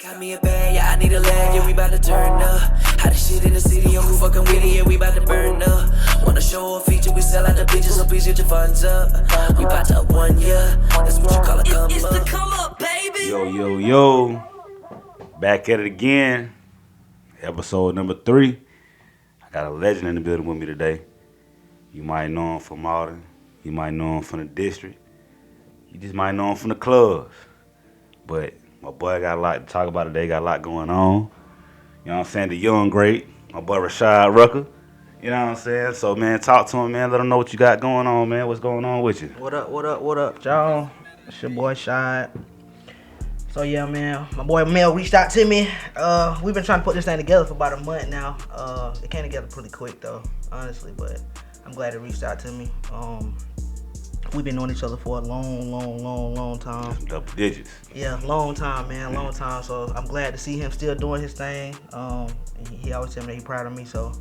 Got me a bag, yeah, I need a leg, yeah, we bout to turn up. How the shit in the city, yo, who fucking with it, yeah, we bout to burn up. Wanna show a feature, we sell out the bitches, so please get your funds up. We bout to up 1 year, that's what you call a come It's up. the come up, baby. Yo. Back at it again. Episode number 3. I got a legend in the building with me today. You might know him from Malden. You might know him from the district. You just might know him from the clubs. But my boy got a lot to talk about today, got a lot going on. You know what I'm saying? The young great, my boy Rashad Rucker. You know what I'm saying? So, man, talk to him, man. Let him know what you got going on, man. What's going on with you? What up, y'all? It's your boy Shad. So yeah, man, my boy Mel reached out to me. We've been trying to put this thing together for about a month now. It came together pretty quick though, honestly, but I'm glad it reached out to me. We've been knowing each other for a long time. Double digits. Yeah, long time, man, long time. So I'm glad to see him still doing his thing. He always tell me that he's proud of me, so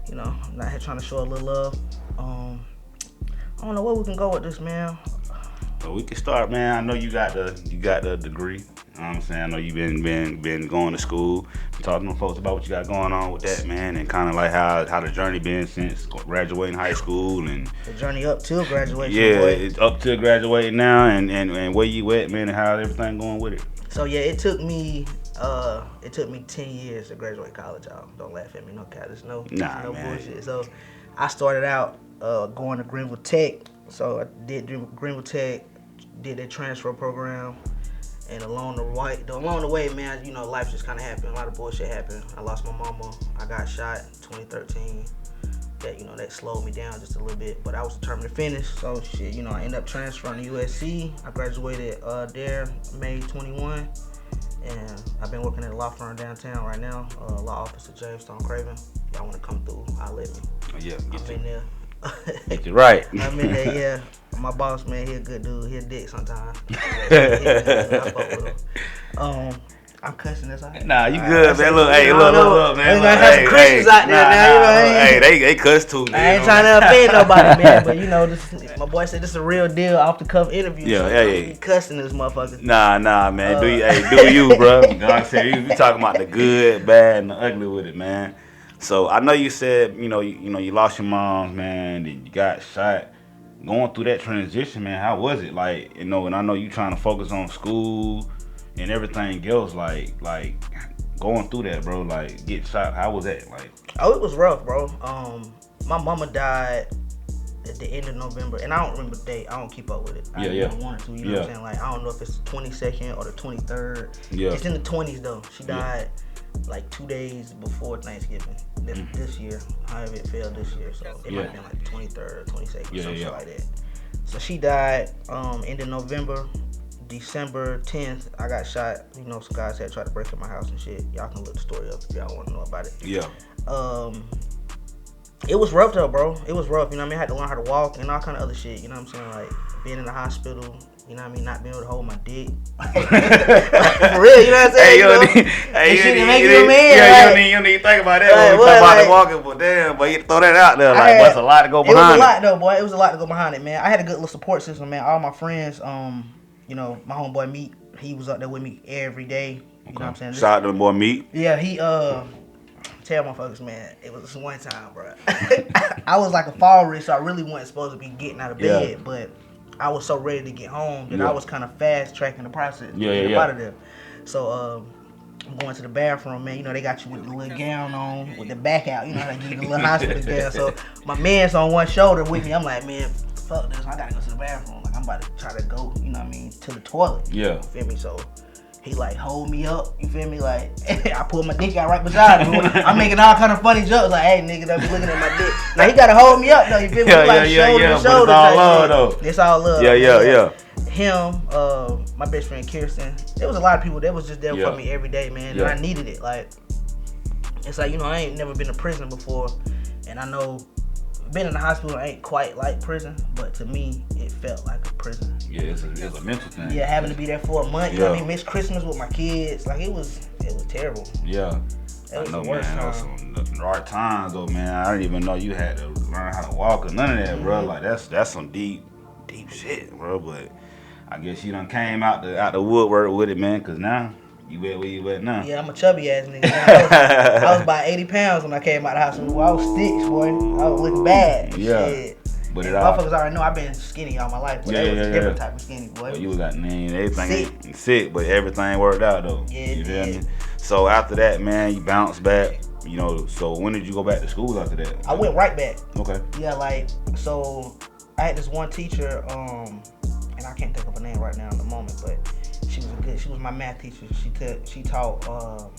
you know, I'm out here trying to show a little love. I don't know where we can go with this, man. So we can start, man. I know you got the degree. You know what I'm saying? I know you been going to school. Talking to folks about what you got going on with that, man, and kind of like how the journey been since graduating high school and the journey up till graduation. Yeah, boy. it's up to graduating now, and where you at, man, and how everything going with it. So yeah, it took me 10 years to graduate college, y'all. Don't laugh at me, no cap. There's no bullshit. So I started out going to Greenville Tech. So I did Greenville Tech, did that transfer program, and along the way, man, you know, life just kind of happened. A lot of bullshit happened. I lost my mama. I got shot in 2013. That slowed me down just a little bit, but I was determined to finish. So shit, you know, I ended up transferring to USC. I graduated there May 21, and I've been working at a law firm downtown right now, law office of Jamestown Craven. Y'all want to come through? I'll let me. Oh, yeah, I'm in there. Get you right. I'm in there, yeah. My boss, man, he a good dude. He a dick sometimes. I fuck with him. I'm cussing this out. Nah, you good, man. Look, man. We're gonna have some Christians out there now, you know what I mean? Hey, they cuss too, man. I ain't trying to offend nobody, man, but you know, my boy said this is a real deal, off the cuff interview. Yeah. He cussing this motherfucker. Nah, man. Do you, bro? God said you talking about the good, bad, and the ugly with it, man. So I know you said, you lost your mom, man, and you got shot. Going through that transition, man, how was it? Like, and I know you trying to focus on school and everything else, like going through that, bro, like getting shot. How was that? Like, oh, it was rough, bro. My mama died at the end of November, and I don't remember the date. I don't keep up with it. I didn't want to, you know what I'm saying? Like, I don't know if it's the 22nd or the 23rd. Yeah. It's in the 20s though. She died like 2 days before Thanksgiving this year, however it fell this year. So it might have been like the 23rd or 22nd or something like that. So she died end of November. December 10th, I got shot. You know, some guys had tried to break in my house and shit. Y'all can look the story up if y'all want to know about it. Yeah. It was rough though, bro. It was rough. You know what I mean? I had to learn how to walk and all kind of other shit. You know what I'm saying? Like being in the hospital. You know what I mean? Not being able to hold my dick. For real, you know what I'm saying? You don't need to think about that when we talk about the walking, but damn, but you throw that out there. Like, that's a lot to go behind. It was a lot though, boy. It was a lot to go behind it, man. I had a good little support system, man. All my friends, you know, my homeboy Meat, he was up there with me every day. You know what I'm saying? Shout out to the boy Meat. Yeah, he tell motherfuckers, man, it was this one time, bro. I was like a fall risk, so I really wasn't supposed to be getting out of bed, but I was so ready to get home that I was kind of fast tracking the process to get out of there. So I'm going to the bathroom, man. You know, they got you with the little gown on, with the back out. You know, they give you the little hospital gown. So my man's on one shoulder with me. I'm like, man, fuck this. I gotta go to the bathroom. Like, I'm about to try to go, you know what I mean, to the toilet. Yeah. You feel me? So he like hold me up, you feel me? Like I pull my dick out right beside him. I'm making all kind of funny jokes like, hey nigga, don't be looking at my dick. Now he gotta hold me up though, you feel me? Like shoulder to shoulder. But it's all love though. It's all love. Yeah. Him, my best friend Kirsten. There was a lot of people that was just there for me every day, man. And I needed it. Like it's like, you know, I ain't never been to prison before, and I know being in the hospital ain't quite like prison, but to me, it felt like a prison. Yeah, it's a mental thing. Yeah, having to be there for a month, you know what I mean? Miss Christmas with my kids, like it was terrible. Yeah. That was I know, the worst man. That was some hard times, though, man. I didn't even know you had to learn how to walk or none of that, bro. Like that's some deep shit, bro. But I guess you done came out the woodwork with it, man. Cause now You where you at now? Yeah, I'm a chubby ass nigga. I was about 80 pounds when I came out of the hospital. I was sticks, boy. I was looking bad. Yeah. Shit. But and motherfuckers already know I've been skinny all my life, but that was a different type of skinny, boy. Well, you got everything sick, but everything worked out though. Yeah, you feel me? So after that, man, you bounced back. You know, so when did you go back to school after that? I went right back. Okay. Yeah, like, so I had this one teacher, and I can't think of her name right now in the moment, but she was my math teacher. She taught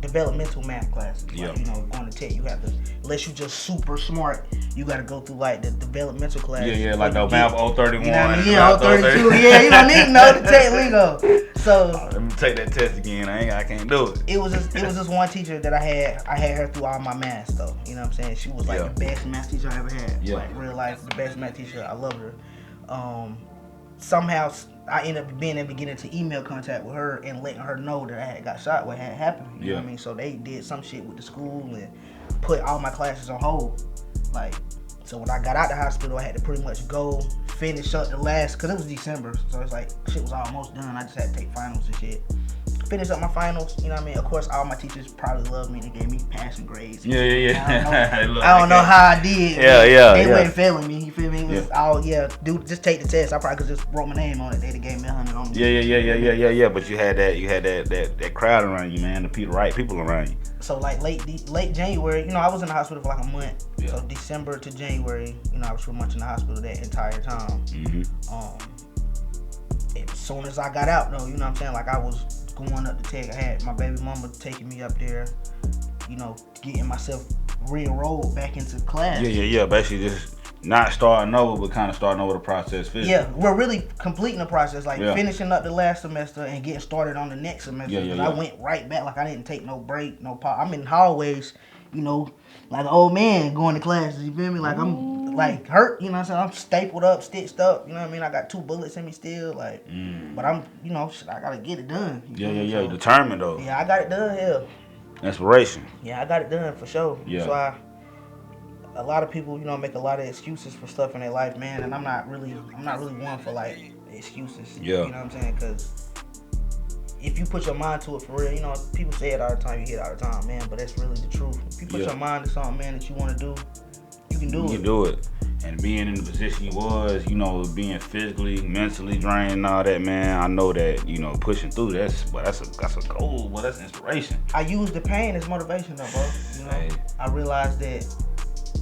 developmental math classes. Yeah. Like, you know, going to tech, you have to, unless you just super smart, you got to go through like the developmental class. Yeah, like the math 031. You know what I mean? Yeah, 032. Yeah, you don't need to know the tech lingo. So let me take that test again. I can't do it. It was just one teacher that I had her through all my math though. You know what I'm saying? She was like the best math teacher I ever had. Yeah. Like real life, the best math teacher. I loved her. Somehow I ended up being able to get into email contact with her and letting her know that I had got shot, what had happened. You know what I mean? So they did some shit with the school and put all my classes on hold. Like, so when I got out the hospital, I had to pretty much go finish up the last, cause it was December, so it's like shit was almost done. I just had to take finals and shit. Finish up my finals, you know what I mean? Of course, all my teachers probably loved me. They gave me passing grades. Yeah. I don't know how I did. They wasn't failing me. You feel me? It was all dude. Just take the test. I probably could just wrote my name on it. They'd have gave me 100 on me. Yeah. But you had that crowd around you, man. The right people around you. So like late January, you know, I was in the hospital for like a month. Yeah. So December to January, you know, I was pretty much in the hospital that entire time. As soon as I got out though, you know what I'm saying? Like I was going up to tech. I had my baby mama taking me up there, you know, getting myself re-enrolled back into class. Yeah. Basically just not starting over, but kind of starting over the process. Yeah, we're really completing the process, like finishing up the last semester and getting started on the next semester. I went right back, like I didn't take no break, no pause. I'm in hallways, you know, like an old man going to classes, you feel me? Like I'm like hurt, you know what I'm saying? I'm stapled up, stitched up, you know what I mean? I got 2 bullets in me still, like, but I'm, you know, I gotta get it done. Yeah, determined though. Yeah, I got it done, hell. Inspiration. Yeah, I got it done for sure. Yeah. So a lot of people, you know, make a lot of excuses for stuff in their life, man, and I'm not really one for like excuses. Yeah. You know what I'm saying? Because if you put your mind to it for real, you know, people say it all the time, you hear it all the time, man, but that's really the truth. If you put your mind to something, man, that you want to do, you can do it. You can do it. And being in the position you was, you know, being physically, mentally drained and all that, man, I know that, you know, pushing through, that's a goal, well, that's inspiration. I use the pain as motivation though, bro. You know, I realized that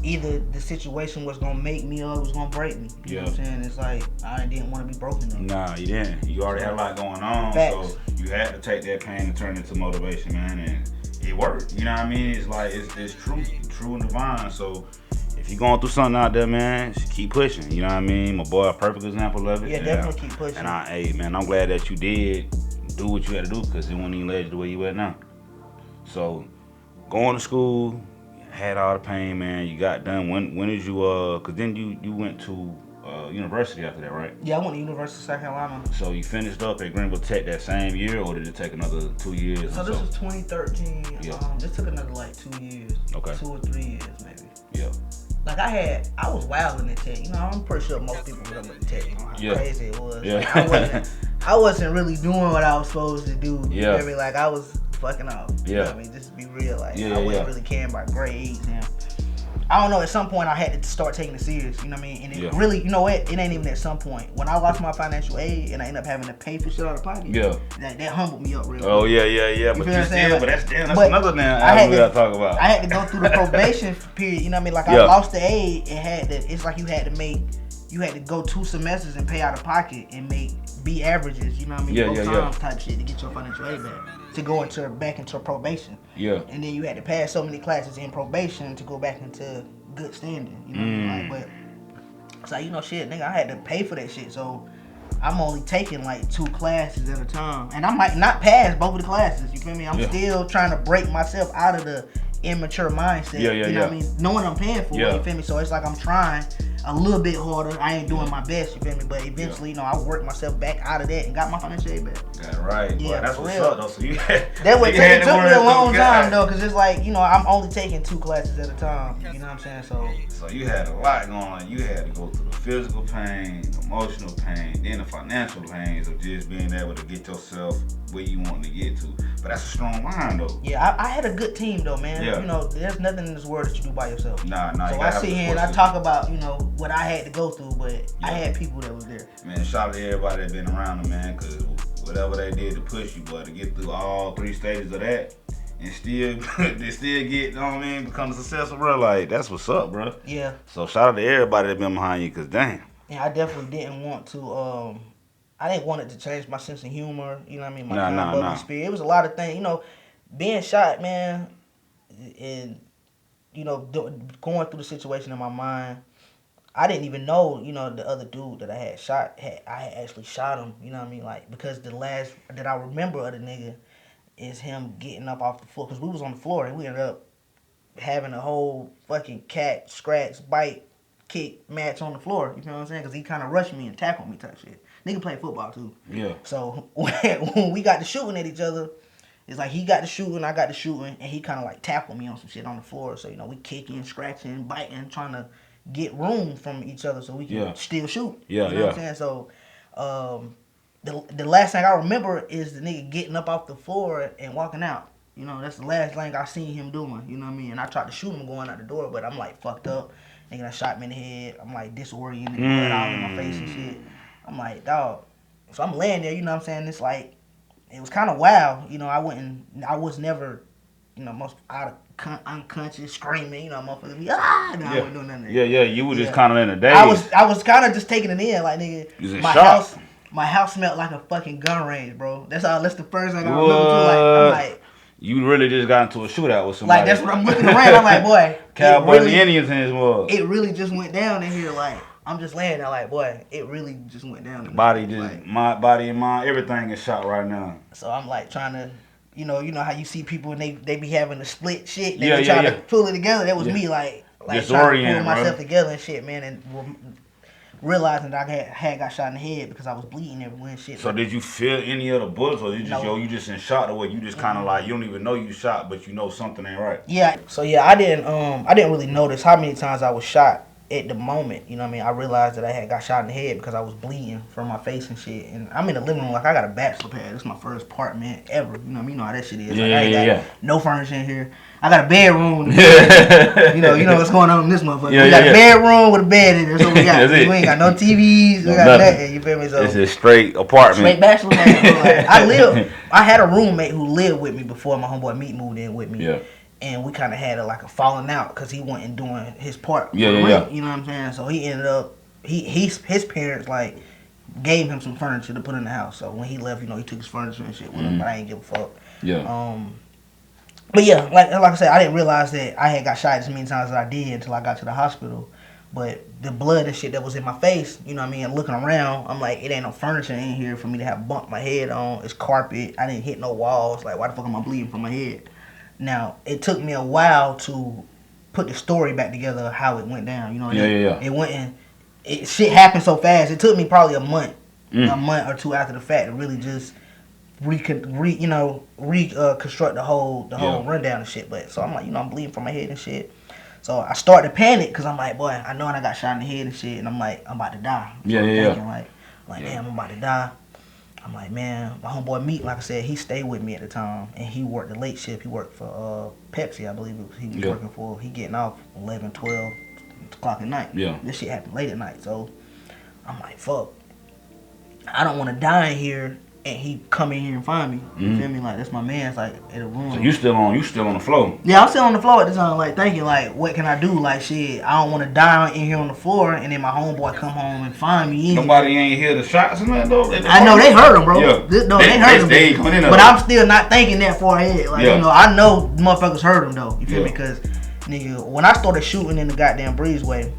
either the situation was gonna make me or it was gonna break me. You know what I'm saying? It's like I didn't want to be broken though. Nah, you didn't. You already had a lot going on. Facts. So you had to take that pain and turn it into motivation, man, and it worked. You know what I mean? It's like it's true and divine. So if you're going through something out there, man, just keep pushing. You know what I mean? My boy, a perfect example of it. Yeah, definitely keep pushing. And I'm glad that you did do what you had to do, because it wouldn't even led you the way you at now. So going to school, had all the pain, man. You got done. When did you cause then you went to university after that, right? Yeah, I went to University of South Carolina. So you finished up at Greenville Tech that same year, or did it take another 2 years? So this was 2013. Yeah. This took another like 2 years. Okay. 2 or 3 years maybe. Yeah. Like I was wilding at Tech. You know, I'm pretty sure most people would have went to Tech. You know how crazy it was. Yeah. Like, I wasn't really doing what I was supposed to do. You Yeah. feel me? Like I was fucking off. You know what I mean? Just to be real. Like I wasn't really caring about grades and I don't know, at some point I had to start taking it serious, you know what I mean? And it really, you know what, it ain't even at some point. When I lost my financial aid and I ended up having to pay for shit out of pocket, that humbled me up real quick. Oh, yeah. But that's another thing we gotta talk about. I had to go through the probation period, you know what I mean? Like I lost the aid and it's like you had to go 2 semesters and pay out of pocket and make B averages, you know what I mean? Both times type shit to get your financial aid back. To go back into probation. Yeah. And then you had to pass so many classes in probation to go back into good standing. You know what I mean? Like, but it's like, you know, shit, nigga, I had to pay for that shit. So I'm only taking like 2 classes at a time. And I might not pass both of the classes. You feel me? I'm still trying to break myself out of the immature mindset. You know what I mean? Knowing I'm paying for it, you feel me? So it's like I'm trying. a little bit harder. I ain't doing my best, you feel me? But eventually, you know, I worked myself back out of that and got my financial aid back. Got right. Yeah, boy, that's what's real. up though. So you had, that would it took me a long time though, cause it's like, you know, I'm only taking 2 classes at a time. You know what I'm saying? So you had a lot going on. You had to go through the physical pain, emotional pain, then the financial pains of just being able to get yourself where you want to get to. But that's a strong mind though. Yeah, I had a good team though, man. Yeah. You know, there's nothing in this world that you do by yourself. Nah. So I sit here and I talk about, you know, what I had to go through, but I had people that was there. Man, shout out to everybody that been around them, man, cause whatever they did to push you, boy, to get through all 3 stages of that. And still, they still get, you know what I mean, become successful, bro. Like, that's what's up, bro. Yeah. So, shout out to everybody that been behind you, cause damn. Yeah, I definitely didn't want to, I didn't want it to change my sense of humor, you know what I mean, my bubbly spirit. It was a lot of things, you know, being shot, man, and, you know, going through the situation in my mind, I didn't even know, you know, the other dude that I had shot, I had actually shot him, you know what I mean, like, because the last that I remember of the nigga is him getting up off the floor, because we was on the floor, and we ended up having a whole fucking cat, scratch, bite, kick match on the floor, you know what I'm saying, because he kind of rushed me and tackled me type shit. Nigga played football, too. Yeah. So, when we got to shooting at each other, it's like he got the shooting, I got the shooting, and he kind of like tackled me on some shit on the floor, so, you know, we kicking, scratching, biting, trying to get room from each other so we can still shoot. Yeah, you know what I'm saying? So, the last thing I remember is the nigga getting up off the floor and walking out. You know, that's the last thing I seen him doing. You know what I mean? And I tried to shoot him going out the door, but I'm like fucked up. Nigga done shot me in the head. I'm like disoriented, blood all in my face and shit. I'm like, dog. So I'm laying there. You know what I'm saying? It's like, it was kind of wild. You know, I was never, you know, most unconscious, screaming, you know, motherfuckers be, I wasn't doing nothing. Yeah, you were just kind of in a daze. I was kind of just taking it in, like, nigga, my house smelled like a fucking gun range, bro. That's the first thing I remember too. Like, I'm like, you really just got into a shootout with somebody. Like, that's what I'm looking around. I'm like, boy, Cowboy and Indians in his world. It really just went down in here. Like, I'm just laying there, like, boy, it really just went down. The body just, like, my body and mind, everything is shot right now. So I'm like trying to. You know how you see people and they be having to split shit. They be trying to pull it together. That was me, like trying to pull myself together and shit, man, and realizing that I had got shot in the head because I was bleeding everywhere and shit. So did you feel any of the bullets, or you just you just in shock, or what? You just kind of like, you don't even know you shot, but you know something ain't right. Yeah. So yeah, I didn't really notice how many times I was shot at the moment. You know what I mean? I realized that I had got shot in the head because I was bleeding from my face and shit. And I'm in the living room, like, I got a bachelor pad. This is my first apartment ever. You know what I mean? You know how that shit is. Yeah, like, I ain't got no furniture in here. I got a bedroom. you know what's going on in this motherfucker. We got a bedroom with a bed in there. So we got. We ain't got no TVs. We got nothing. You feel me? So it's a straight apartment. Straight bachelor pad. Like, I had a roommate who lived with me before my homeboy Meat moved in with me. Yeah. And we kind of had a falling out because he wasn't doing his part. Yeah. You know what I'm saying? So he ended up, his parents, like, gave him some furniture to put in the house. So when he left, you know, he took his furniture and shit with him, but I ain't give a fuck. Yeah. But yeah, like I said, I didn't realize that I had got shot as many times as I did until I got to the hospital. But the blood and shit that was in my face, you know what I mean, and looking around, I'm like, it ain't no furniture in here for me to have bumped my head on. It's carpet. I didn't hit no walls. Like, why the fuck am I bleeding from my head? Now, it took me a while to put the story back together of how it went down. You know what I mean? It went in, shit happened so fast. It took me probably a month or two after the fact to really just reconstruct the whole rundown and shit. But so I'm like, you know, I'm bleeding from my head and shit. So I started to panic because I'm like, boy, I know I got shot in the head and shit, and I'm like, I'm about to die. So I'm thinking, like, damn, I'm about to die. I'm like, man, my homeboy Meat, like I said, he stayed with me at the time, and he worked the late shift. He worked for Pepsi, I believe he was working for. He getting off 11, 12 o'clock at night. Yeah. This shit happened late at night, so I'm like, fuck. I don't want to die in here, and he come in here and find me. You feel me? Like, that's my man's, like, in a room. So you still on the floor? Yeah, I'm still on the floor at the time, like, thinking, like, what can I do? Like, shit, I don't want to die in here on the floor, and then my homeboy come home and find me. Nobody ain't hear the shots and that, though? I know, they heard him, bro. Yeah. They heard him. They ain't coming in there. But I'm still not thinking that far ahead. Like, you know, I know motherfuckers heard him, though. You feel me? Because, nigga, when I started shooting in the goddamn breezeway,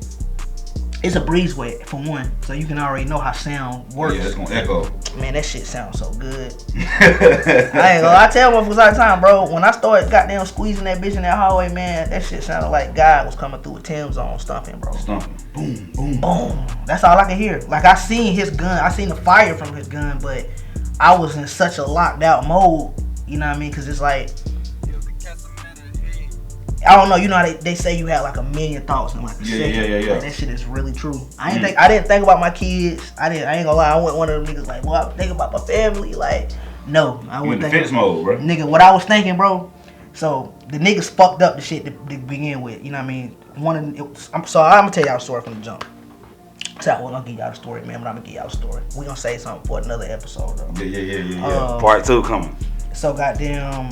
It's a breezeway for one, so you can already know how sound works. Yeah, it's gonna echo. Man, that shit sounds so good. I tell motherfuckers all the time, bro. When I started goddamn squeezing that bitch in that hallway, man, that shit sounded like God was coming through a Tim's on stumping, bro. Stumping. Boom, boom, boom. That's all I could hear. Like I seen his gun, I seen the fire from his gun, but I was in such a locked out mode. You know what I mean? Cause it's like, I don't know. You know how they say you had like a million thoughts in like a second. Yeah. Like, that shit is really true. I didn't think about my kids. I ain't gonna lie. I wasn't one of them niggas like, well, I think about my family. Like, no, I You in wasn't defense mode, bro. Nigga, what I was thinking, bro. So the niggas fucked up the shit to begin with. You know what I mean? I'm gonna tell y'all a story from the jump. So I'm gonna give y'all a story, man. But I'm gonna give y'all a story. We gonna say something for another episode, though. Yeah. Part 2 coming. So goddamn.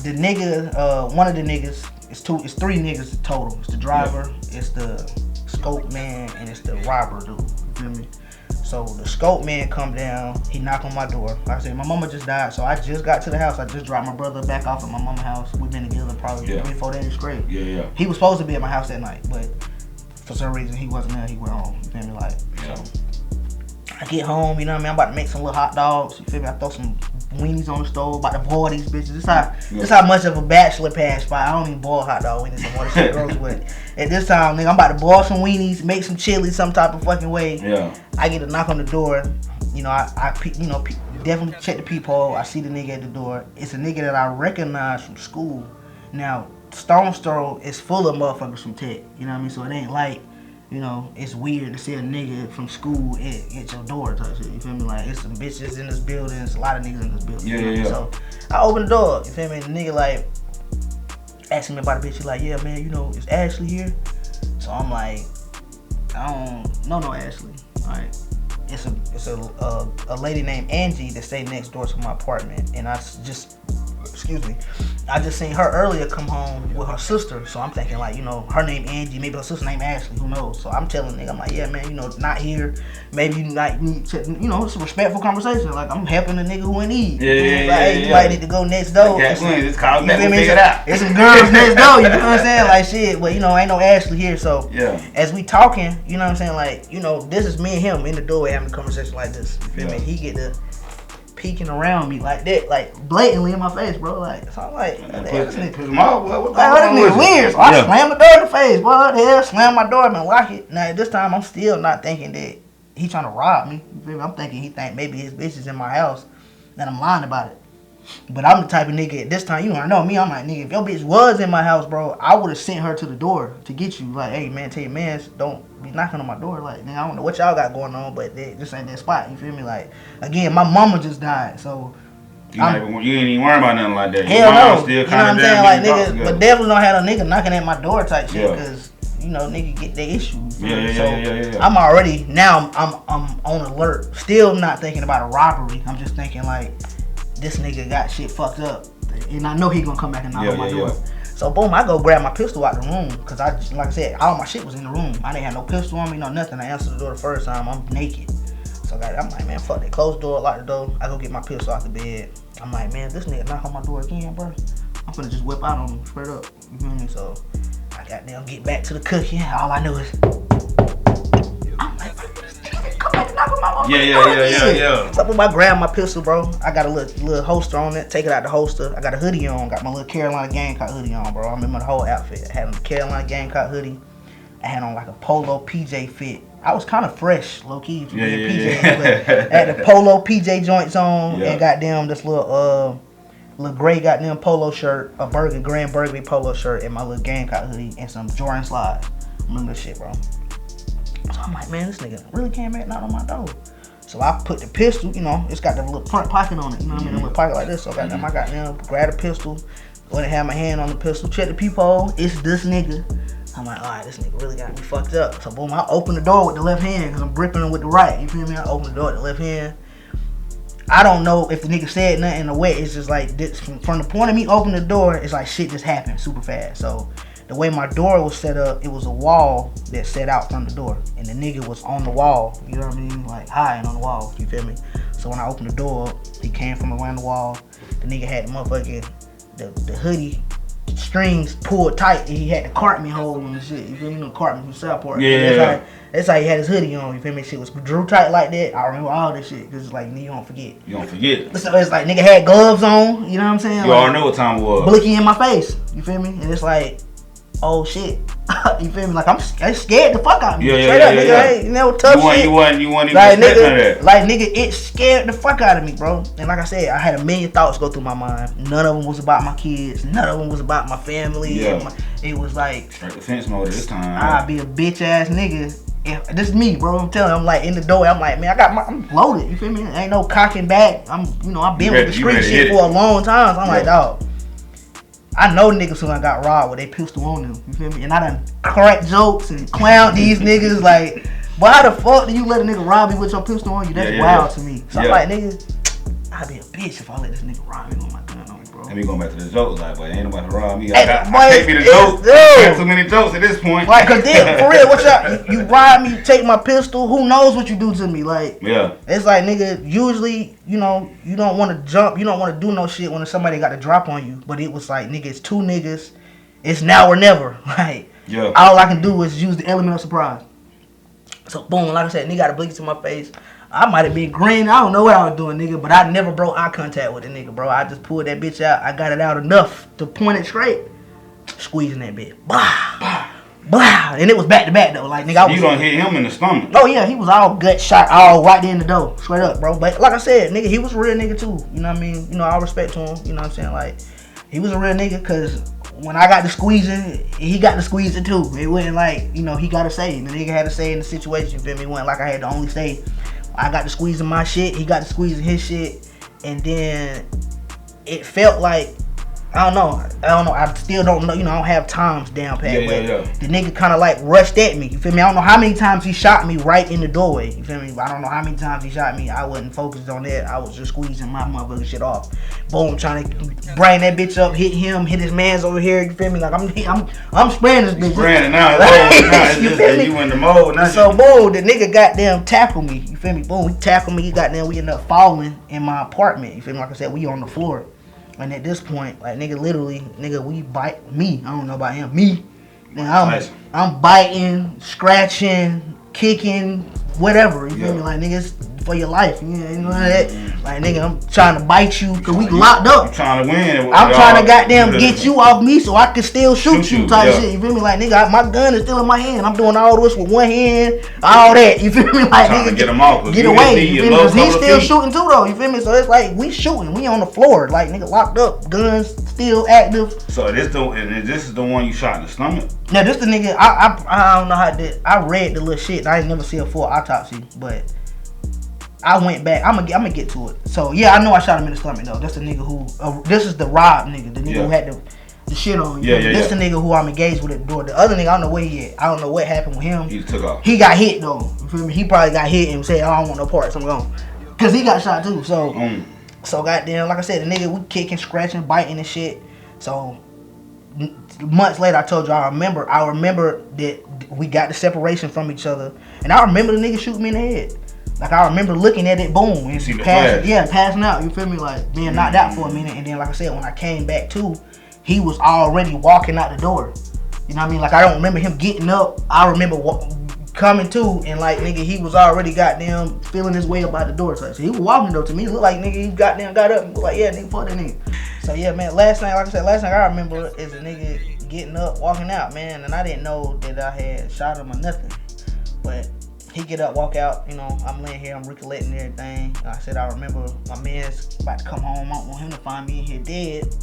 The nigga, one of the niggas, it's three niggas total. It's the driver, it's the scope man, and it's the robber dude. You feel me? So the scope man come down, he knock on my door. Like I said, my mama just died, so I just got to the house. I just dropped my brother back off at my mama's house. We've been together probably 3-4 days straight. Yeah. He was supposed to be at my house that night, but for some reason he wasn't there. He went home. You feel me? Like, so I get home, you know what I mean? I'm about to make some little hot dogs. You feel me? I throw some weenies on the stove, about to boil these bitches. This how much of a bachelor pad spot. I don't even boil hot dog weenies anymore. This shit gross, but at this time, nigga, I'm about to boil some weenies, make some chili some type of fucking way. Yeah. I get a knock on the door. You know, I definitely check the peephole. I see the nigga at the door. It's a nigga that I recognize from school. Now, Stone's Throw is full of motherfuckers from Tech. You know what I mean? So it ain't like, you know, it's weird to see a nigga from school at your door type shit. You feel me? Like, it's some bitches in this building. It's a lot of niggas in this building. Yeah. So I open the door. You feel me? And the nigga like asking me about the bitch. He like, yeah, man, you know, is Ashley here? So I'm like, I don't know no Ashley. All right. It's a lady named Angie that stay next door to my apartment, and I just seen her earlier come home with her sister, so I'm thinking like, you know, her name Angie, maybe her sister name Ashley, who knows? So I'm telling the nigga, I'm like, yeah, man, you know, not here. Maybe you not, you know, it's a respectful conversation. Like, I'm helping a nigga who in need. You might need to go next door. It's called that. Figure it out. There's some girls next door. You know what I'm saying? Like, shit, but you know, ain't no Ashley here. So as we talking, you know what I'm saying? Like, you know, this is me and him in the doorway having a conversation like this. You feel me? He get the peeking around me like that, like blatantly in my face, bro. Like, so I'm like, this nigga weird. So I slammed the door in the face, boy. What the hell? Slam my door and lock it. Now this time I'm still not thinking that he trying to rob me. You feel me? I'm thinking he think maybe his bitch is in my house and I'm lying about it. But I'm the type of nigga at this time, you know me, I'm like, nigga, if your bitch was in my house, bro, I would have sent her to the door to get you. Like, hey, man, tell your mans, don't be knocking on my door. Like, nigga, I don't know what y'all got going on, but this ain't that spot. You feel me? Like, again, my mama just died, so you ain't even worrying about nothing like that. Hell no. Still, you know what I'm saying? Like, nigga, but definitely don't have a nigga knocking at my door type shit, because, you know, nigga get their issues. Yeah. I'm already, now I'm on alert. Still not thinking about a robbery. I'm just thinking, like, this nigga got shit fucked up, and I know he gonna come back and knock on my door. So boom, I go grab my pistol out the room, cause like I said, all my shit was in the room. I didn't have no pistol on me, no nothing. I answered the door the first time. I'm naked, so I'm like, man, fuck it. Close the door, lock the door. I go get my pistol out the bed. I'm like, man, this nigga knock on my door again, bro. I'm finna just whip out on him straight up. You feel me? So I goddamn get back to the cooking. All I know is, I'm like, come back and knock on my door. Yeah. So I grab my pistol, bro. I got a little holster on it. Take it out the holster. I got a hoodie on. Got my little Carolina Gamecock hoodie on, bro. I remember the whole outfit. I had on the Carolina Gamecock hoodie. I had on like a polo PJ fit. I was kind of fresh, low key. PJ, but I had the polo PJ joints on and goddamn this little gray goddamn polo shirt, a Grand Burgundy polo shirt, and my little Gamecock hoodie and some Jordan slides. Remember this shit, bro. So I'm like, man, this nigga really came back knocking on my door. So I put the pistol, you know, it's got the little front pocket on it, you know what I mean? A little pocket like this. So I got down, grab the pistol, went and had my hand on the pistol, check the peephole, it's this nigga. I'm like, all right, this nigga really got me fucked up. So boom, I open the door with the left hand because I'm gripping him with the right. You feel me? I open the door with the left hand. I don't know if the nigga said nothing in the way. It's just like this, from the point of me opening the door, it's like shit just happened super fast. So the way my door was set up, it was a wall that set out from the door, and the nigga was on the wall. You know what I mean? Like high and on the wall. You feel me? So when I opened the door, he came from around the wall. The nigga had the motherfucking the hoodie strings pulled tight, and he had the Cartman hold on the shit. You feel me? Cartman from Southport. Yeah. That's how he had his hoodie on. You feel me? Shit was drew tight like that. I remember all this shit because it's like you don't forget. You don't forget. So it's like nigga had gloves on. You know what I'm saying? You already know what time it was. Blicky in my face. You feel me? And it's like, oh shit. You feel me? Like I'm scared the fuck out of me. Straight up, nigga. I ain't never tough shit. You wasn't even like expecting nigga, that. like nigga, it scared the fuck out of me, bro. And like I said, I had a million thoughts go through my mind. None of them was about my kids. None of them was about my family. Yeah. It was like straight defense mode this time. I'd be a bitch ass nigga. If this is me, bro. I'm telling you, I'm like in the door. I'm like, man, I'm loaded. You feel me? Ain't no cocking back. I've been with the street shit for a long time. So I'm like, dog. I know niggas who done got robbed with they pistol on them. You feel me? And I done crack jokes and clown these niggas. Like, why the fuck do you let a nigga rob you with your pistol on you? That's wild to me. So I'm like, nigga, I'd be a bitch if I let this nigga rob me with my gun on me, bro. And me going back to the jokes, like, but ain't nobody rob me. I can't be the joke. I got too many jokes at this point. Like, cause then, for real, what y'all, you rob me, take my pistol, who knows what you do to me? Like, it's like, nigga, usually, you know, you don't want to jump, you don't want to do no shit when somebody got to drop on you. But it was like, nigga, it's two niggas, it's now or never. Like, all I can do is use the element of surprise. So, boom, like I said, nigga got a blicky to my face. I might have been green. I don't know what I was doing, nigga, but I never broke eye contact with the nigga, bro. I just pulled that bitch out. I got it out enough to point it straight, squeezing that bitch. Blah, blah. And it was back to back, though. Like, nigga, you done hit him in the stomach. Oh, yeah, he was all gut shot, all right there in the door. Straight up, bro. But like I said, nigga, he was a real nigga, too. You know what I mean? You know, all respect to him. You know what I'm saying? Like, he was a real nigga, because when I got the squeezing, he got the squeezing, too. It wasn't like, you know, he got to say. The nigga had to say in the situation, you feel me? It wasn't like I had to only say. I got to squeezing my shit, he got to squeezing his shit, and then it felt like, I don't know, I still don't know, you know, I don't have times down pat, but the nigga kind of like rushed at me, you feel me? I don't know how many times he shot me right in the doorway, you feel me? I don't know how many times he shot me, I wasn't focused on that, I was just squeezing my motherfucking shit off. Boom, trying to bring that bitch up, hit him, hit his mans over here, you feel me? Like, I'm spraying this bitch. Spraying it now, you feel me? You in the mode now. So, boom, the nigga goddamn tackled me, you feel me? Boom, he tackled me, we ended up falling in my apartment, you feel me? Like I said, we on the floor. And at this point, like, nigga, literally, we bite me. I don't know about him. Me. I'm biting, scratching, kicking, whatever. You feel me? Like, nigga, it's for your life. You know that? Like, nigga, I'm trying to bite you because we locked up. I'm trying to win. I'm trying to goddamn get you off me so I can still shoot you type shit. You feel me? Like, nigga, my gun is still in my hand. I'm doing all this with one hand, all that. You feel me? Like, trying nigga, to get him off. Get away. You feel me? Because he's still shooting too, though. You feel me? So it's like, we shooting. We on the floor. Like, nigga, locked up. Guns still active. So this is the one you shot in the stomach? Now, this the nigga, I don't know how I read the little shit. I ain't never see a full autopsy, but I went back. I'm gonna get to it. So yeah, I know I shot him in the stomach though. That's the nigga who. This is the rob nigga. The nigga who had the shit on. This the nigga who I'm engaged with at the door. The other nigga, I don't know where he at. I don't know what happened with him. He took off. He got hit though. You feel me? He probably got hit and said, I don't want no parts. I'm gone. Cause he got shot too. So so goddamn, like I said, the nigga we kicking, scratching, biting and shit. So months later, I told you I remember that we got the separation from each other, and I remember the nigga shooting me in the head. Like, I remember looking at it, boom, and passing out, you feel me? Like, being knocked out for a minute, and then, like I said, when I came back to, he was already walking out the door. You know what I mean? Like, I don't remember him getting up. I remember coming to, and, like, nigga, he was already goddamn feeling his way up out the door. So he was walking, though, to me. It looked like, nigga, he goddamn got up and was like, yeah, nigga, fuck that nigga. So, yeah, man, last thing I remember is a nigga getting up, walking out, man, and I didn't know that I had shot him or nothing. But he get up, walk out, you know, I'm laying here, I'm recollecting everything. I said, I remember my man's about to come home. I don't want him to find me in here dead.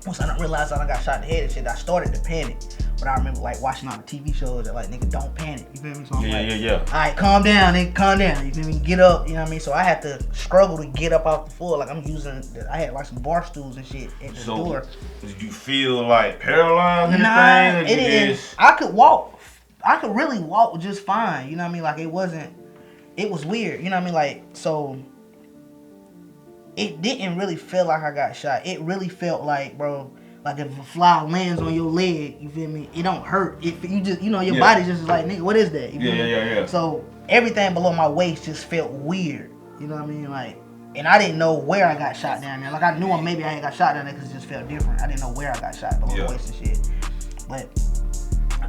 Once I done realized I got shot in the head and shit, I started to panic. But I remember, like, watching all the TV shows that, like, nigga, don't panic. You feel me? So I'm like, all right, calm down, nigga, calm down. You feel me? Get up, you know what I mean? So I had to struggle to get up off the floor. Like, I had, like, some bar stools and shit at the door. Did you feel, like, paralyzed and anything? It didn't. I could walk. I could really walk just fine, you know what I mean? Like, it was weird, you know what I mean? Like, so, it didn't really feel like I got shot. It really felt like, bro, like if a fly lands on your leg, you feel me? It don't hurt. If you just, you know, your body just is like, nigga, what is that? You feel me? Yeah. So, everything below my waist just felt weird, you know what I mean? Like, And I didn't know where I got shot down there. Like, I knew maybe I had got shot down there because it just felt different. I didn't know where I got shot, below the waist and shit. But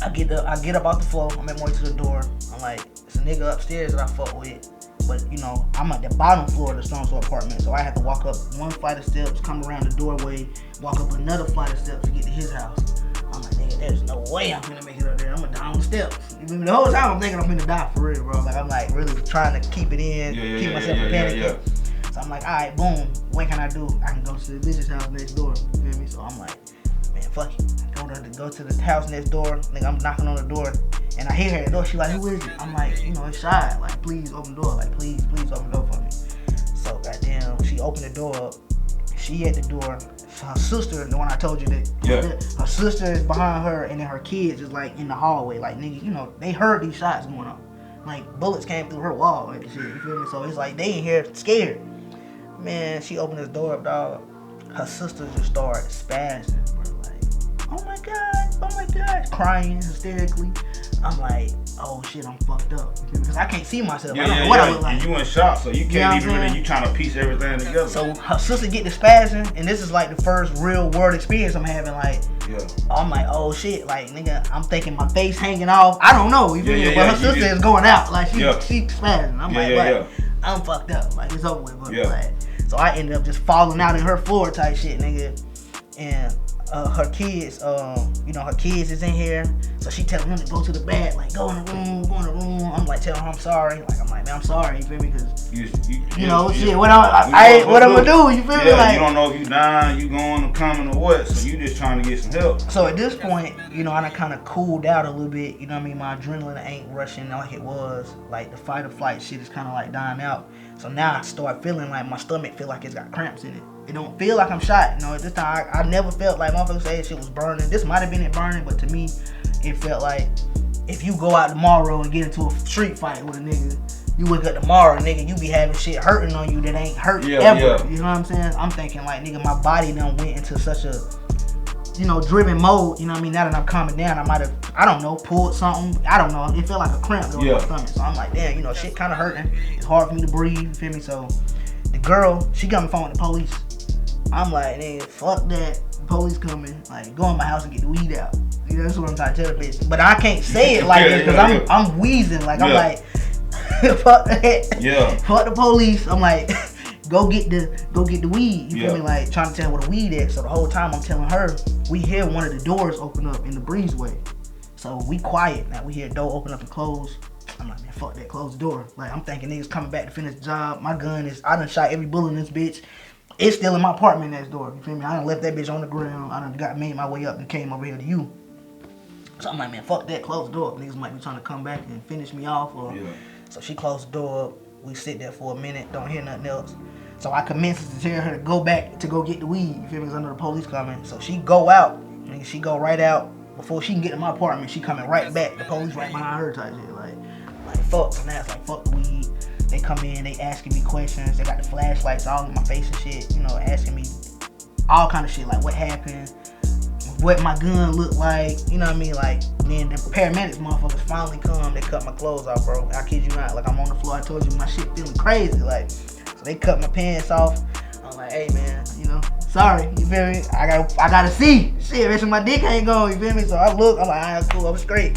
I get up off the floor. I'm at my way to the door. I'm like, it's a nigga upstairs that I fuck with. But, you know, I'm at the bottom floor of the Stone's apartment. So I had to walk up one flight of steps, come around the doorway, walk up another flight of steps to get to his house. I'm like, nigga, there's no way I'm gonna make it up there. I'm gonna die on the steps. The whole time I'm thinking I'm gonna die for real, bro. Like, I'm like really trying to keep it in, keep myself in panic. So I'm like, all right, boom. What can I do? I can go to the bitch's house next door. You feel me? So I'm like, man, fuck it. Go to the house next door. Nigga, I'm knocking on the door, and I hear her at the door. She like, who is it? I'm like, you know, it's Shad. Like, please open the door. Like, please open the door for me. So goddamn, she opened the door up. She at the door. Her sister, the one I told you that, her sister is behind her, and then her kids is like in the hallway. Like, nigga, you know, they heard these shots going on. Like, bullets came through her wall and shit. You feel me? So it's like they in here scared. Man, she opened this door up, dog. Her sister just started spazzing, bro. Like, oh my god, crying hysterically. I'm like, oh shit, I'm fucked up. Because I can't see myself. I don't know what I look like. And you in shock, so you can't even really, you trying to piece everything together. So her sister get the spazzing, and this is like the first real world experience I'm having. Like, I'm like, oh shit, like, nigga, I'm thinking my face hanging off. I don't know, you feel me? But her sister is going out, like, she spazzing. I'm like, I'm fucked up. Like, it's over with. Like, so I ended up just falling out in her floor type shit, nigga. And her kids, you know, her kids is in here. So she telling him to go to the bed, like, go in the room. I'm like, telling her I'm sorry. Like, I'm like, man, I'm sorry, you feel me? Because, you know, shit, what I'm gonna do, you feel me? Like, you don't know if you dying, you going or coming or what, so you just trying to get some help. So at this point, you know, I done kind of cooled out a little bit, you know what I mean? My adrenaline ain't rushing like it was. Like, the fight or flight shit is kind of like dying out. So now I start feeling like my stomach feel like it's got cramps in it. It don't feel like I'm shot. You know, at this time, I never felt like motherfuckers say shit was burning. This might have been it burning, but to me, it felt like if you go out tomorrow and get into a street fight with a nigga, you wake up tomorrow, nigga, you be having shit hurting on you that ain't hurt ever. You know what I'm saying? I'm thinking like, nigga, my body done went into such a, you know, driven mode. You know what I mean? Now that I'm calming down, I might have, I don't know, pulled something. I don't know. It felt like a cramp going in my stomach. So I'm like, damn, you know, shit kind of hurting. It's hard for me to breathe. You feel me? So the girl, she got me phone with the police. I'm like, nigga, fuck that. The police coming. Like, go in my house and get the weed out. You know, that's what I'm trying to tell the bitch. But I can't say it like this because I'm wheezing. Like, I'm like, fuck that. Fuck the police. I'm like, go get the weed. You feel me? Like, trying to tell her where the weed is. So the whole time I'm telling her, we hear one of the doors open up in the breezeway. So we quiet. Now we hear a door open up and close. I'm like, man, fuck that, close the door. Like, I'm thinking niggas coming back to finish the job. My gun is, I done shot every bullet in this bitch. It's still in my apartment next door. You feel me? I done left that bitch on the ground. I done made my way up and came over here to you. So I'm like, man, fuck that, close the door. Niggas might be trying to come back and finish me off. So she closed the door up. We sit there for a minute, don't hear nothing else. So I commences to tell her to go back to go get the weed. You feel me? Because I know the police coming. So she go out. Nigga, she go right out. Before she can get to my apartment, she coming right back. The police right behind her type shit. Like fuck. So now it's like, fuck the weed. They come in, they asking me questions. They got the flashlights all in my face and shit. You know, asking me all kind of shit. Like, what happened? What my gun looked like. You know what I mean? Like, then the paramedics motherfuckers finally come. They cut my clothes off, bro. I kid you not. Like, I'm on the floor. I told you my shit feeling crazy. Like, so they cut my pants off. I'm like, hey, man, you know, sorry. You feel me? I gotta see. Shit, rest of my dick ain't gone. You feel me? So I look. I'm like, all right, cool. I'm straight.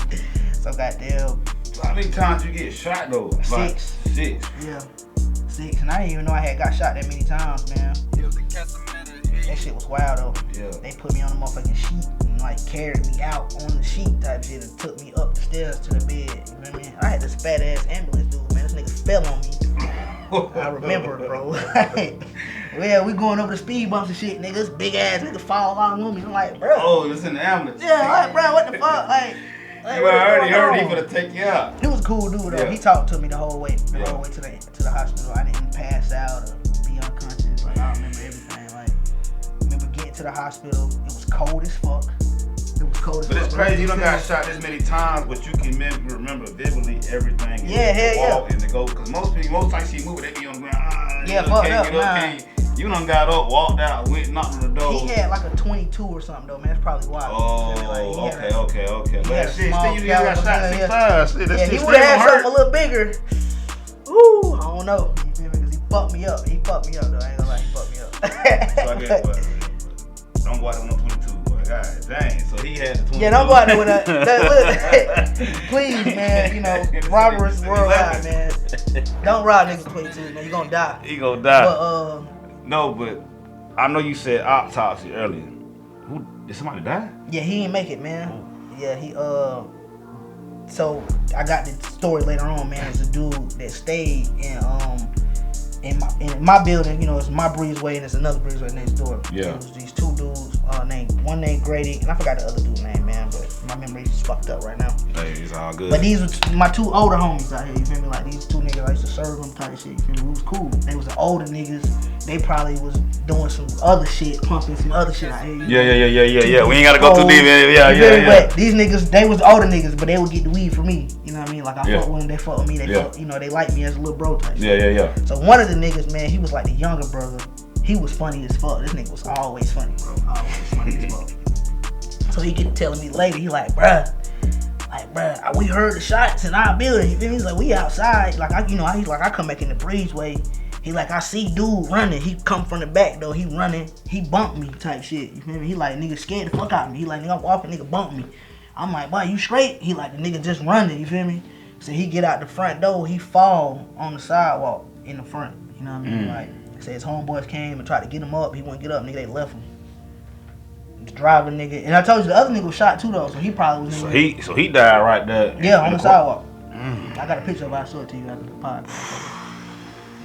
So goddamn. How many times you get shot though? Like, 6. Yeah, 6. And I didn't even know I had got shot that many times, man. That shit was wild though. Yeah. They put me on a motherfucking sheet and like carried me out on the sheet type shit and took me up the stairs to the bed. You know what I mean? I had this fat ass ambulance dude, man. This nigga fell on me. I remember it, bro. Well, we going over the speed bumps and shit, nigga. This big ass nigga fall along on me. I'm like, bro. Oh, it's in the ambulance. Yeah, like, bro, what the fuck? Like, you already heard he gonna take you out. He was a cool dude though. He talked to me the whole way to the hospital. I didn't pass out or be unconscious. Like, I remember everything. Like, I remember getting to the hospital. It was cold as fuck. But it's crazy you done got shot this many times, but you can remember vividly everything. Yeah, hell yeah. And to go, because most times you move, they be on the ground. Yeah, fucked up. You done got up, walked out, went knocked on the door. He had like a 22 or something though, man. That's probably why. Oh, okay. But shit, still you got shot 6 times. Yeah, he would have had something a little bigger. Ooh, I don't know. You feel me? Because he fucked me up. He fucked me up though. I ain't gonna lie, he fucked me up. So I guess, but don't go out there with no 22. Boy. God dang. So he had the 22. Yeah, don't go out there with that. Look, please, man. You know, robbers worldwide, man. Don't rob niggas 22, man. You gonna die. He gonna die. But no, but I know you said autopsy earlier. Who did somebody die? yeah, he didn't make it, man. Yeah, he So I got the story later on, man. It's a dude that stayed in my building. You know, it's my breezeway and it's another breezeway next door. Yeah. It was these two dudes. One named Grady, and I forgot the other dude's name, man. But my memory is fucked up right now. Hey, it's all good. But these were my two older homies out here. You feel me? Like these two niggas, I used to serve them type shit. You feel me? We was cool. They was the older niggas. They probably was doing some other shit, pumping some other shit out here. Yeah. We ain't gotta go too deep. Yeah. But these niggas, they was older niggas, but they would get the weed from me. You know what I mean? Like I fuck with them, they fuck with me. They fuck, you know, they like me as a little bro type. Yeah. So one of the niggas, man, he was like the younger brother. He was funny as fuck. This nigga was always funny, bro. Always funny as fuck. So he kept telling me later, he like, bruh, we heard the shots in our building. You feel me? He's like, we outside. Like he's like, I come back in the breezeway. He like, I see dude running. He come from the back though. He running. He bumped me type shit. You feel me? He like, nigga scared the fuck out of me. He like, nigga, I'm walking, nigga bumped me. I'm like, boy, you straight? He like, the nigga just running. You feel me? So he get out the front door. He fall on the sidewalk in the front. You know what I mean? Like, say his homeboys came and tried to get him up. He wouldn't get up. Nigga, they left him. The driver nigga, and I told you the other nigga was shot too though, so he probably was. So he died right there. Yeah, on the sidewalk. I got a picture of it. I show it to you after the podcast.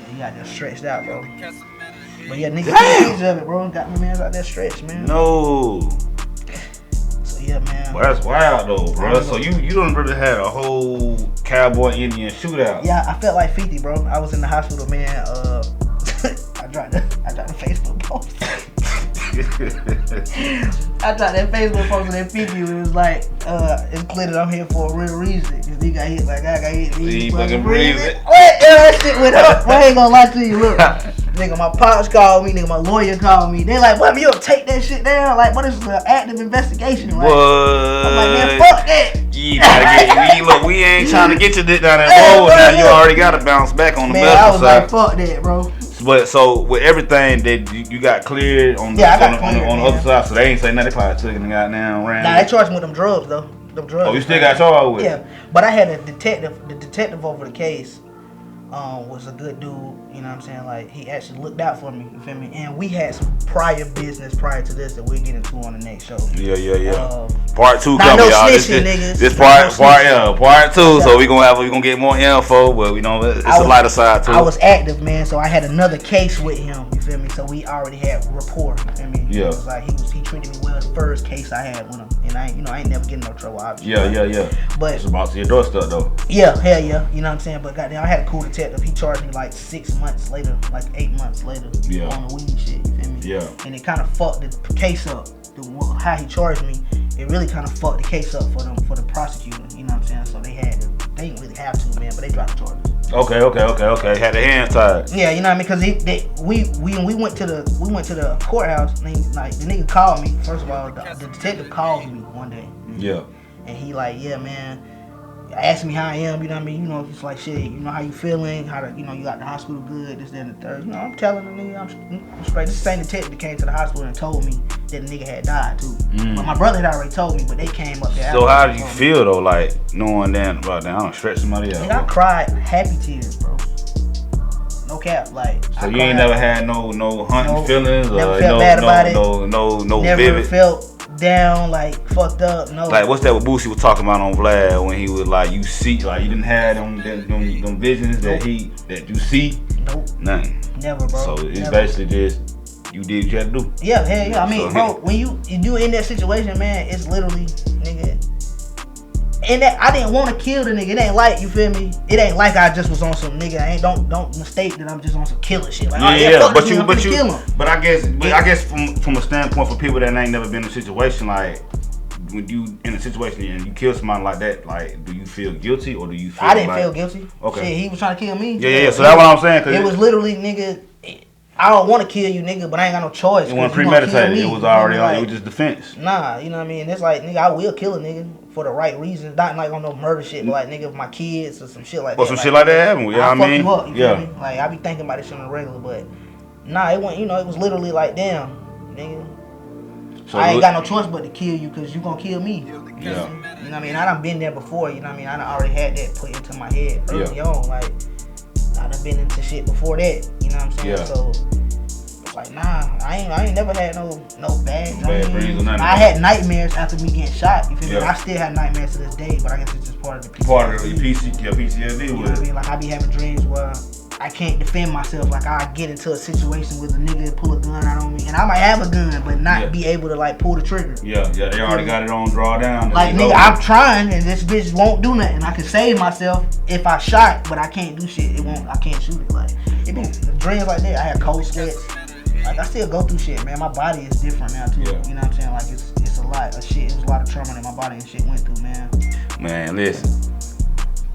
Yeah, he got that stretched out, bro. But yeah, nigga, took a picture of it, bro. Got my man's out there stretched, man. No. So yeah, man. Well, that's wild though, bro. So you don't really had a whole cowboy Indian shootout. Yeah, I felt like 50, bro. I was in the hospital, man. I dropped the Facebook post. I dropped that Facebook post with that 50. It was like, it's clear that I'm here for a real reason. Cause he got hit like I got hit. He fucking breathing. What? That shit went up. I ain't gonna lie to you. Look, nigga, my pops called me. Nigga, my lawyer called me. They like, what? You don't take that shit down? Like, what is an active investigation? Like, what? I'm like, man, fuck that. You gotta get. Look, we ain't trying to get you down that road. Now you already gotta bounce back on the medical side. I was like, fuck that, bro. But so with everything that you got cleared on the other side, so they ain't say nothing. They probably took it and got down ran. Nah, they charged me with them drugs though. Them drugs. Oh, you still got charged with? Yeah, but I had a detective. The detective over the case was a good dude. You know what I'm saying? Like he actually looked out for me. You feel me? And we had some prior business prior to this that we'll get into on the next show. Yeah. Part 2 coming, y'all. Snitching, niggas. This part 2. So we gonna get more info, but it's a lighter side too. I was active, man, so I had another case with him. You feel me? So we already had rapport. You feel me? Yeah. It was like he treated me well the first case I had with him, and I ain't never getting no trouble. Obviously. Yeah. But it's about to your doorstep though. Yeah, hell yeah. You know what I'm saying? But goddamn, I had a cool detective. He charged me like 6 months later, like 8 months later, on the weed shit. You feel me? Yeah. And it kind of fucked the case up. How he charged me, it really kind of fucked the case up for the prosecutor. You know what I'm saying? So they didn't really have to, man, but they dropped the charges. Okay. Had their hands tied. Yeah, you know what I mean? Because we went to the courthouse. And like the nigga called me. First of all, the detective called me one day. Yeah. And he like, yeah, man. Asked me how I am, you know what I mean? You know, it's like shit, you know how you feeling, you got the hospital good, this, that, and the third. You know, I'm telling the nigga I'm straight. This same detective that came to the hospital and told me that the nigga had died too. But my brother had already told me, but they came up there. So how did you feel though, like knowing that about that? I don't stretch somebody out. Nigga, I cried happy tears, bro. No cap, like. So you ain't never had no hunting feelings, never or felt bad about it. No never vivid. Felt down, like fucked up. No. Like what's that what Boosie was talking about on Vlad when he was like, you see, like you didn't have them visions that you see. Nope. Nothing. Never, bro. So it's basically just you did what you had to do. Yeah, hell yeah. I mean, bro, when you in that situation, man, it's literally, nigga. And that I didn't want to kill the nigga. It ain't like, you feel me? It ain't like I just was on some nigga. Don't mistake that I'm just on some killer shit. Like, but I guess from a standpoint for people that ain't never been in a situation, like when you in a situation and you kill somebody like that, like do you feel guilty or do you feel? I didn't feel guilty. Okay. Shit, he was trying to kill me. Yeah. So that's what I'm saying. It was literally, nigga. I don't want to kill you, nigga, but I ain't got no choice. It wasn't premeditated. It was already on. It was just defense. Nah, you know what I mean? It's like, nigga, I will kill a nigga for the right reasons. Not like on no murder shit, but like, nigga, if my kids or some shit like that. Some shit like that happen. Yeah, I mean, fuck you up, you feel me? Like, I be thinking about this shit on the regular, but nah, it wasn't. You know, it was literally like, damn, nigga. So I ain't got no choice but to kill you because you gonna kill me. Yeah. You know what I mean? I done been there before, you know what I mean? I done already had that put into my head early on. Like, I done been into shit before that, you know what I'm saying? Yeah. So, like, nah, I ain't never had no bad dreams or nothing. I had nightmares after me getting shot, you feel me? Yeah. I still have nightmares to this day, but I guess it's just part of the PTSD. Part of the PTSD. You know what I mean? Like, I be having dreams where I can't defend myself. Like, I get into a situation with a nigga pull a gun out on me, and I might have a gun, but not be able to, like, pull the trigger. Yeah, they already got it on draw down. Like, nigga, I'm trying, and this bitch won't do nothing. I can save myself if I shot, but I can't do shit. I can't shoot it. Like, it be dreams like that. I had cold sweats. Like, I still go through shit, man. My body is different now, too. Yeah. You know what I'm saying? Like, it's a lot of shit. It was a lot of trauma that my body and shit went through, man. Man, listen.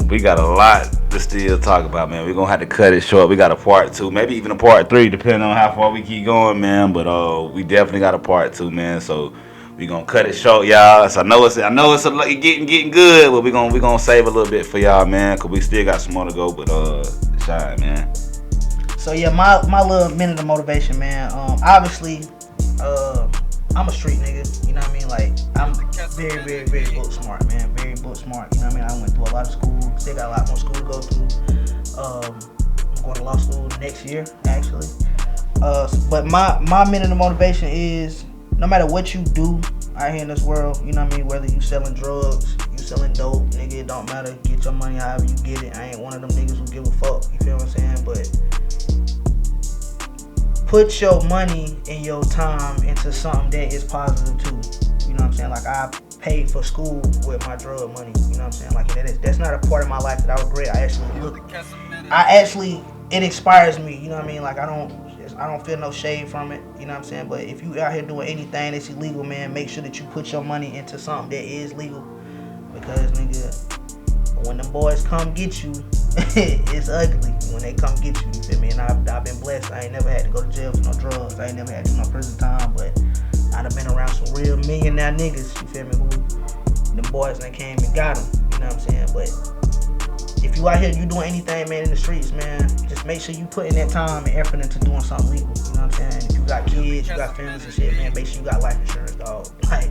We got a lot to still talk about, man. We're going to have to cut it short. We got a part 2, maybe even a part 3, depending on how far we keep going, man. But we definitely got a part 2, man. So we're going to cut it short, y'all. So I know it's getting good, but we're gonna save a little bit for y'all, man, because we still got some more to go. But shine, man. So, yeah, my little minute of motivation, man. Obviously, I'm a street nigga, you know what I mean? Like, I'm very, very, very book smart, man. Very book smart, you know what I mean? I went through a lot of school, still got a lot more school to go through. I'm going to law school next year, actually. But my minute of motivation is, no matter what you do out here in this world, you know what I mean? Whether you selling drugs, you selling dope, nigga, it don't matter. Get your money however you get it. I ain't one of them niggas who give a fuck, you feel what I'm saying? But put your money and your time into something that is positive too. You know what I'm saying? Like, I paid for school with my drug money. You know what I'm saying? Like, that's not a part of my life that I regret. It inspires me. You know what I mean? Like, I don't feel no shade from it. You know what I'm saying? But if you out here doing anything that's illegal, man, make sure that you put your money into something that is legal. Because, nigga, when them boys come get you, it's ugly when they come get you feel me? And I've been blessed. I ain't never had to go to jail for no drugs. I ain't never had to do no prison time, but I done been around some real millionaire niggas, you feel me, who them boys that came and got them, you know what I'm saying? But if you out here, you doing anything, man, in the streets, man, just make sure you put in that time and effort into doing something legal, you know what I'm saying? If you got kids, you got families and shit, man, make sure you got life insurance, dog. Like,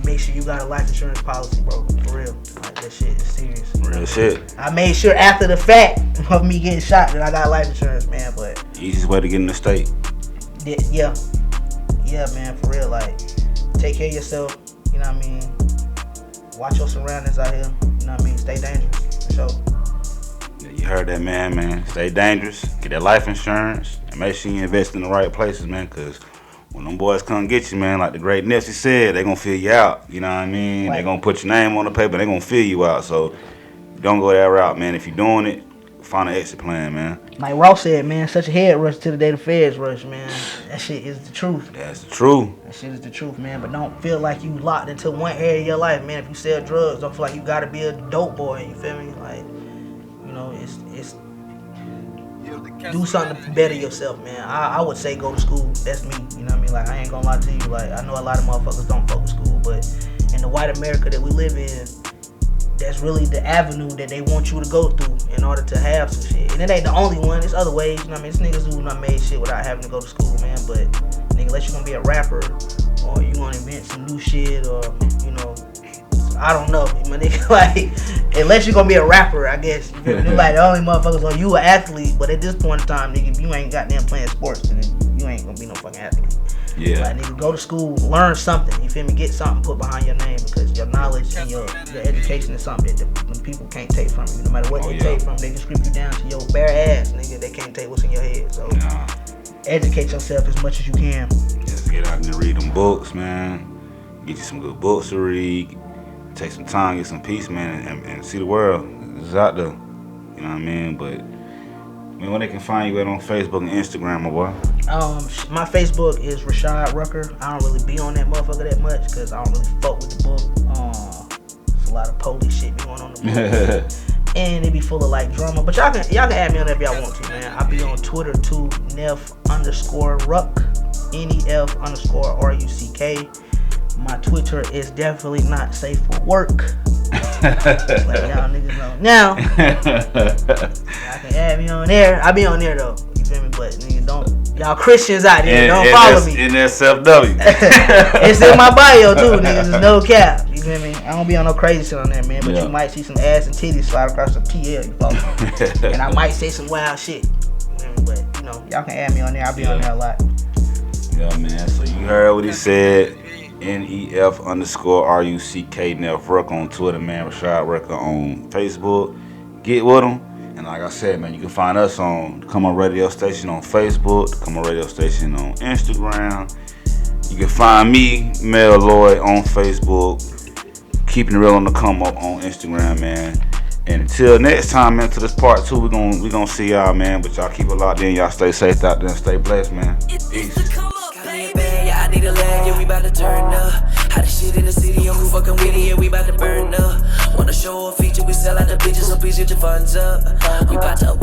make sure you got a life insurance policy, bro, for real. Like, that shit is serious. Real shit. I made sure after the fact of me getting shot that I got life insurance, man, but easiest way to get in the state. Yeah, man, for real. Like, take care of yourself, you know what I mean? Watch your surroundings out here, you know what I mean? Stay dangerous, for sure. Yeah, you heard that, man. Stay dangerous, get that life insurance, and make sure you invest in the right places, man, because when them boys come get you, man, like the great Nipsey said, they gonna fill you out, you know what I mean? Right. They gonna put your name on the paper, they gonna fill you out, so don't go that route, man. If you're doing it, find an exit plan, man. Like Ross said, man, such a head rush till the day the feds rush, man. That shit is the truth. That's the truth. That shit is the truth, man. But don't feel like you locked into one area of your life, man. If you sell drugs, don't feel like you gotta be a dope boy, you feel me? Like, you know, it's do something to better yourself, man. I would say go to school. That's me, you know what I mean? Like, I ain't gonna lie to you. Like, I know a lot of motherfuckers don't fuck with school, but in the white America that we live in, that's really the avenue that they want you to go through in order to have some shit. And it ain't the only one. There's other ways, you know what I mean? It's niggas who done made shit without having to go to school, man. But, nigga, unless you gonna be a rapper or you gonna invent some new shit or, you know, I don't know, my nigga. Like, unless you gonna be a rapper, I guess. You feel me? Like, the only motherfuckers are you an athlete. But at this point in time, nigga, if you ain't goddamn playing sports, then you ain't gonna be no fucking athlete. Yeah. Like, nigga, go to school, learn something, you feel me? Get something put behind your name because your knowledge and your education is something that the people can't take from you. No matter what they take from, they can strip you down to your bare ass, nigga. They can't take what's in your head. So, educate yourself as much as you can. Just get out and read them books, man. Get you some good books to read. Take some time, get some peace, man, and see the world. It's out there. You know what I mean? But, I mean, where they can find you at on Facebook and Instagram, my boy? My Facebook is Rashad Rucker. I don't really be on that motherfucker that much because I don't really fuck with the book. There's a lot of police shit going on in the book. and it be full of like drama. But y'all can add me on there if y'all want to, man. I be on Twitter too, Nef_Ruck, NEF_RUCK. My Twitter is definitely not safe for work. Like y'all niggas know now. Y'all can add me on there. I be on there though. You feel me? But nigga, don't y'all Christians out there, don't follow me. In SFW. It's in my bio too, niggas. There's no cap. You feel me? I don't be on no crazy shit on there, man. But you might see some ass and titties slide across the TL. You follow me? And I might say some wild shit. But you know, y'all can add me on there. I'll be on there a lot. Yeah, man. So you heard what he said. NEF_RUCK Nef Rucker on Twitter, man. Rashad Rucker on Facebook. Get with him. And like I said, man, you can find us on ComeUp Radio Station on Facebook, ComeUp Radio Station on Instagram. You can find me, Mel Lloyd, on Facebook. Keeping it real on the ComeUp on Instagram, man. And until next time, man, to this part 2, we gonna see y'all, man. But y'all keep it locked in. Y'all stay safe out there and stay blessed, man. Peace. I need a leg, yeah, we bout to turn up. How the shit in the city, yo, who fucking with it, yeah, we bout to burn up. Wanna show a feature, we sell out the bitches, so please get your funds up. We bout to